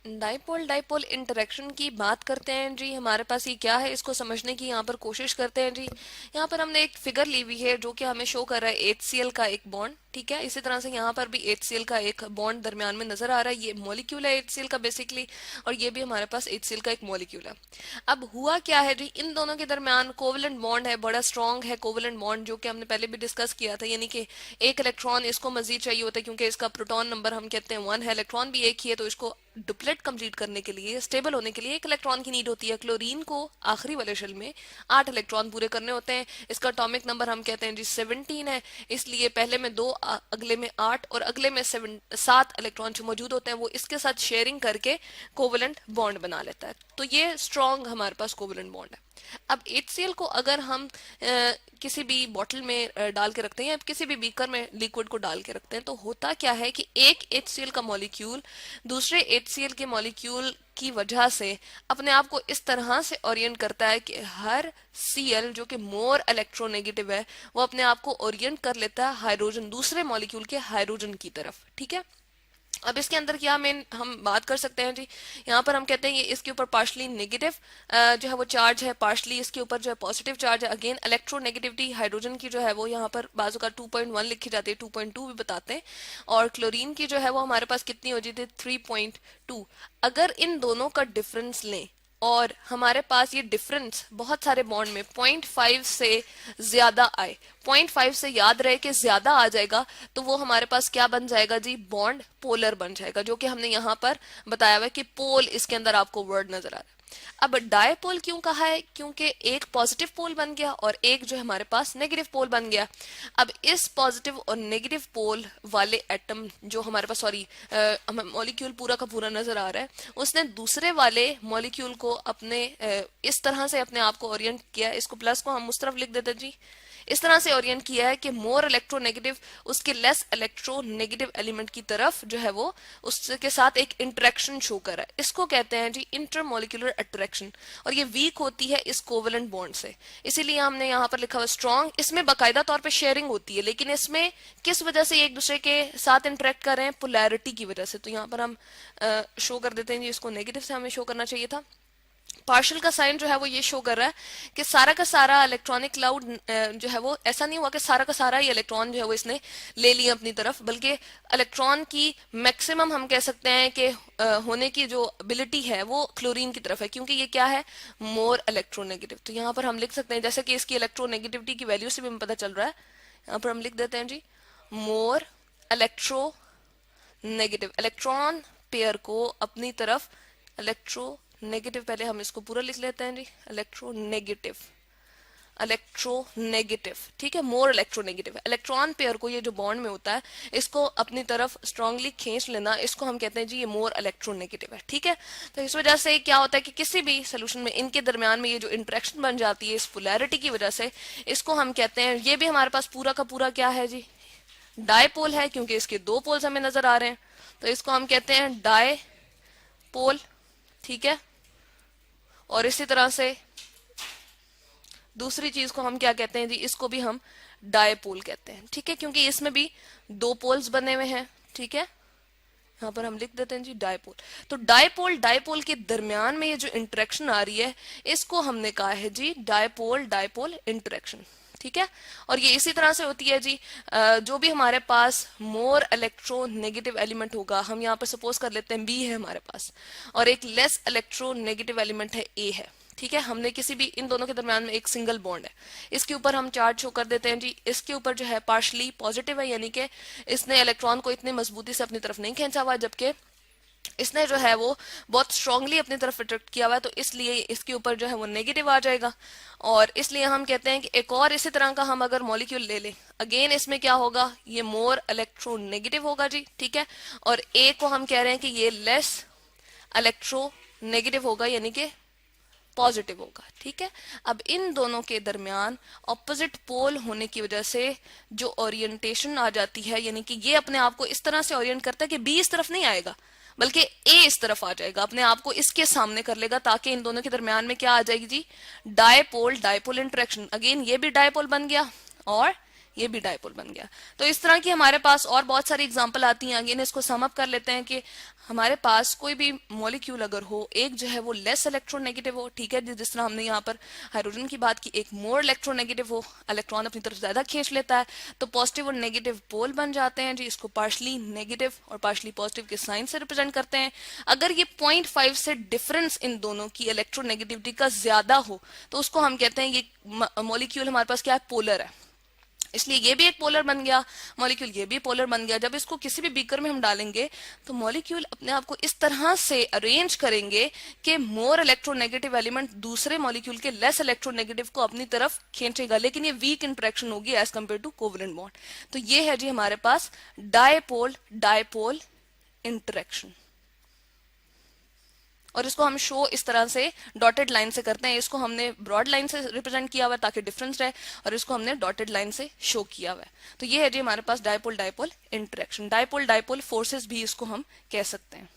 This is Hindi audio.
डाइपोल डाइपोल इंटरेक्शन की बात करते हैं जी। हमारे पास ये क्या है, इसको समझने की यहाँ पर कोशिश करते हैं जी। यहाँ पर हमने एक फिगर ली हुई है जो कि हमें शो कर रहा है HCl का एक बॉन्ड, ठीक है। इसी तरह से यहाँ पर भी HCl का एक बॉन्ड दरमियान में नजर आ रहा है। ये मॉलिक्यूल है HCl का बेसिकली, और ये भी हमारे पास HCl का एक मॉलिक्यूल है। अब हुआ क्या है जी, इन दोनों के दरमियान कोवलेंट बॉन्ड है, बड़ा स्ट्रॉन्ग है कोवलेंट बॉन्ड, जो कि हमने पहले भी डिस्कस किया था। यानी कि एक इलेक्ट्रॉन इसको मजीद चाहिए होता है, क्योंकि इसका प्रोटॉन नंबर हम कहते हैं 1 है, इलेक्ट्रॉन भी एक ही है, तो इसको डुप्लेट कंप्लीट करने के लिए, स्टेबल होने के लिए एक इलेक्ट्रॉन की नीड होती है। क्लोरीन को आखिरी वाले शेल में 8 इलेक्ट्रॉन पूरे करने होते हैं। इसका एटॉमिक नंबर हम कहते हैं जी 17 है, इसलिए पहले में 2, अगले में 8 और अगले में 7 इलेक्ट्रॉन जो मौजूद होते हैं वो इसके साथ शेयरिंग करके कोवलेंट बॉन्ड बना लेता है। तो ये स्ट्रॉन्ग हमारे पास कोवलेंट बॉन्ड है। अब HCl को अगर हम किसी भी बॉटल में डाल के रखते हैं या किसी भी बीकर में लिक्विड को डाल के रखते हैं, तो होता क्या है कि एक HCl का मॉलिक्यूल दूसरे HCl के मॉलिक्यूल की वजह से अपने आप को इस तरह से ओरिएंट करता है कि हर Cl जो कि मोर इलेक्ट्रोनेगेटिव है, वो अपने आप को ओरिएंट कर लेता है हाइड्रोजन, दूसरे मॉलिक्यूल के हाइड्रोजन की तरफ, ठीक है। अब इसके अंदर क्या मेन हम बात कर सकते हैं जी, यहाँ पर हम कहते हैं ये इसके ऊपर पार्शली नेगेटिव जो है वो चार्ज है, पार्शली इसके ऊपर जो है पॉजिटिव चार्ज है। अगेन इलेक्ट्रोनेगेटिविटी हाइड्रोजन की जो है वो यहाँ पर बाजू का 2.1 लिखी जाती है, 2.2 भी बताते हैं, और क्लोरीन की जो है वो हमारे पास कितनी हो जाती है 3.2। अगर इन दोनों का डिफरेंस लें और हमारे पास ये डिफरेंस बहुत सारे बॉन्ड में 0.5 से ज्यादा आए, 0.5 से याद रहे कि ज्यादा आ जाएगा, तो वो हमारे पास क्या बन जाएगा जी, बॉन्ड पोलर बन जाएगा, जो कि हमने यहाँ पर बताया हुआ है कि पोल इसके अंदर आपको वर्ड नजर आ रहा है। अब डायपोल क्यों कहा है, क्योंकि एक पॉजिटिव पोल बन गया और एक जो हमारे पास नेगेटिव पोल बन गया। अब इस पॉजिटिव और नेगेटिव पोल वाले एटम जो हमारे पास, सॉरी हमें मॉलिक्यूल पूरा का पूरा नजर आ रहा है, उसने दूसरे वाले मॉलिक्यूल को अपने इस तरह से अपने आप को ओरिएंट किया। इसको प्लस को हम उस तरफ लिख देते जी, इस तरह से ओरिएंट किया है कि मोर इलेक्ट्रोनेगेटिव उसके लेस इलेक्ट्रोनेगेटिव एलिमेंट की तरफ जो है वो उसके साथ एक इंटरेक्शन शो कर रहा है। इसको कहते हैं जी इंटरमोलिकुलर अट्रैक्शन, और ये वीक होती है इस कोवेलेंट बॉन्ड से, इसीलिए हमने यहाँ पर लिखा हुआ स्ट्रॉन्ग। इसमें बाकायदा तौर पे शेयरिंग होती है, लेकिन इसमें किस वजह से एक दूसरे के साथ इंटरेक्ट कर रहे हैं, पोलैरिटी की वजह से। तो यहाँ पर हम शो कर देते हैं जी, इसको नेगेटिव से हमें शो करना चाहिए था। पार्शियल का साइन जो है वो ये शो कर रहा है कि सारा का सारा इलेक्ट्रॉनिक क्लाउड जो है वो ऐसा नहीं हुआ कि सारा का सारा ही इलेक्ट्रॉन जो है वो इसने ले लिया अपनी तरफ, बल्कि इलेक्ट्रॉन की मैक्सिमम हम कह सकते हैं कि होने की जो एबिलिटी है वो क्लोरीन की तरफ है, क्योंकि ये क्या है, मोर इलेक्ट्रोनेगेटिव। तो यहाँ पर हम लिख सकते हैं, जैसे कि इसकी इलेक्ट्रोनेगेटिविटी की वैल्यू से भी हमें पता चल रहा है, यहाँ पर हम लिख देते हैं जी more electronegative, electron pair को अपनी तरफ इलेक्ट्रो नेगेटिव, पहले हम इसको पूरा लिख लेते हैं जी, इलेक्ट्रो नेगेटिव, इलेक्ट्रो नेगेटिव, ठीक है, मोर इलेक्ट्रो नेगेटिव। इलेक्ट्रॉन पेयर को ये जो बॉन्ड में होता है इसको अपनी तरफ स्ट्रांगली खींच लेना, इसको हम कहते हैं जी ये मोर इलेक्ट्रो नेगेटिव है, ठीक है। तो इस वजह से क्या होता है कि किसी भी सोल्यूशन में इनके दरमियान में ये जो इंटरेक्शन बन जाती है इस पोलैरिटी की वजह से, इसको हम कहते हैं, ये भी हमारे पास पूरा का पूरा क्या है जी, डायपोल है, क्योंकि इसके दो पोल्स हमें नजर आ रहे हैं, तो इसको हम कहते हैं डायपोल, ठीक है। और इसी तरह से दूसरी चीज को हम क्या कहते हैं जी, इसको भी हम डायपोल कहते हैं, ठीक है, क्योंकि इसमें भी दो पोल्स बने हुए हैं, ठीक है। यहाँ पर हम लिख देते हैं जी डायपोल। तो डायपोल डायपोल के दरमियान में ये जो इंटरेक्शन आ रही है इसको हमने कहा है जी डायपोल डायपोल इंटरेक्शन, ठीक है। और ये इसी तरह से होती है जी, जो भी हमारे पास मोर इलेक्ट्रो नेगेटिव एलिमेंट होगा, हम यहाँ पर सपोज कर लेते हैं बी है हमारे पास, और एक लेस इलेक्ट्रो नेगेटिव एलिमेंट है ए है, ठीक है। हमने किसी भी इन दोनों के दरमियान में एक सिंगल बॉन्ड है, इसके ऊपर हम चार्ज शो कर देते हैं जी, इसके ऊपर जो है पार्शली पॉजिटिव है, यानी कि इसने इलेक्ट्रॉन को इतनी मजबूती से अपनी तरफ नहीं खींचा हुआ, जबकि इसने जो है वो बहुत स्ट्रांगली अपनी तरफ अट्रैक्ट किया हुआ है, तो इसलिए इसके ऊपर जो है वो नेगेटिव आ जाएगा। और इसलिए हम कहते हैं कि एक और इसी तरह का हम अगर मॉलिक्यूल ले लें, अगेन इसमें क्या होगा, ये मोर इलेक्ट्रो नेगेटिव होगा जी, ठीक है। और ए को हम कह रहे हैं कि ये लेस इलेक्ट्रो नेगेटिव होगा, यानी कि पॉजिटिव होगा, ठीक है। अब इन दोनों के दरमियान ऑपोजिट पोल होने की वजह से जो ओरिएंटेशन आ जाती है, यानी कि ये अपने आप को इस तरह से ओरिएंट करता है कि बी इस तरफ नहीं आएगा, बल्कि ए इस तरफ आ जाएगा, अपने आप को इसके सामने कर लेगा, ताकि इन दोनों के दरमियान में क्या आ जाएगी जी, डायपोल डायपोल इंटरेक्शन। अगेन ये भी डायपोल बन गया और ये भी डायपोल बन गया। तो इस तरह की हमारे पास और बहुत सारी एग्जांपल आती हैं। अगेन इसको सम अप कर लेते हैं कि हमारे पास कोई भी मॉलिक्यूल अगर हो, एक जो है वो लेस इलेक्ट्रोनेगेटिव हो, ठीक है, जिस तरह हमने यहाँ पर हाइड्रोजन की बात की, एक मोर इलेक्ट्रोनेगेटिव हो, इलेक्ट्रॉन अपनी तरफ ज्यादा खींच लेता है, तो पॉजिटिव और नेगेटिव पोल बन जाते हैं जी। इसको पार्शली नेगेटिव और पार्शली पॉजिटिव के साइन से रिप्रेजेंट करते हैं। अगर ये 0.5 से डिफरेंस इन दोनों की इलेक्ट्रोनेगेटिविटी का ज्यादा हो तो उसको हम कहते हैं ये मॉलिक्यूल हमारे पास क्या है, पोलर है। इसलिए ये भी एक पोलर बन गया मॉलिक्यूल, ये भी पोलर बन गया। जब इसको किसी भी बीकर में हम डालेंगे तो मॉलिक्यूल अपने आप को इस तरह से अरेंज करेंगे कि मोर इलेक्ट्रोनेगेटिव एलिमेंट दूसरे मॉलिक्यूल के लेस इलेक्ट्रोनेगेटिव को अपनी तरफ खींचेगा, लेकिन ये वीक इंटरेक्शन होगी as compare to covalent bond. तो ये है जी हमारे पास डायपोल डायपोल इंटरेक्शन। और इसको हम शो इस तरह से डॉटेड लाइन से करते हैं। इसको हमने ब्रॉड लाइन से रिप्रेजेंट किया हुआ है ताकि डिफरेंस रहे, और इसको हमने डॉटेड लाइन से शो किया हुआ है। तो ये है जी हमारे पास dipole dipole interaction. Dipole dipole forces भी इसको हम कह सकते हैं।